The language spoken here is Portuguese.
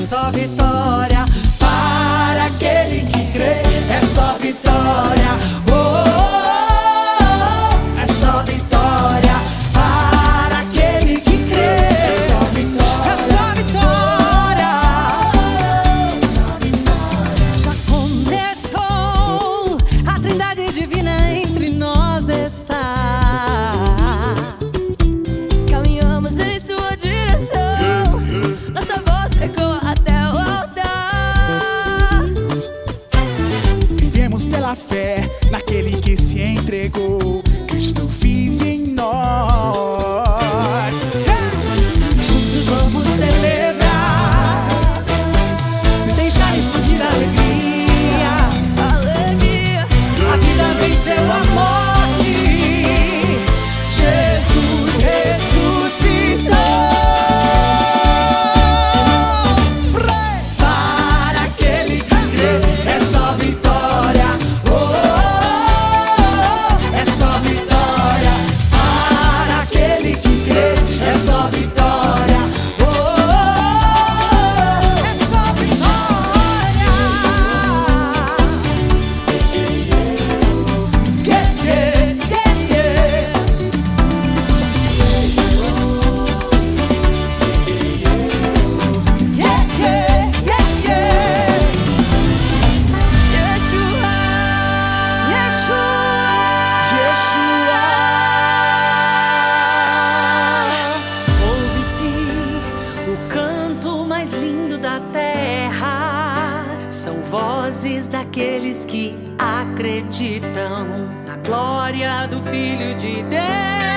só vitória para aquele que crê. É só vitória, oh, oh, oh. É só vitória para aquele que crê. É só vitória, é só vitória, é só vitória. Já começou, a Trindade divina entre nós está. Caminhamos em sua direção, nossa voz ecoa até o altar. Vivemos pela fé naquele que se entregou. Cristo vive em nós. Juntos vamos celebrar, deixar explodir a alegria. Alegria, A vida venceu a morte, Jesus ressuscitou. Para aquele que crê, é só vitória, oh, oh, oh. É só vitória. Para aquele que crê, é só vitória, oh, oh, oh. É só vitória. Yeah, yeah, yeah, yeah. Yeah, yeah, yeah, yeah. Yeshua, Yeshua. Ouve-se o canto mais lindo da terra. São vozes daqueles que acreditam na glória do Filho de Deus.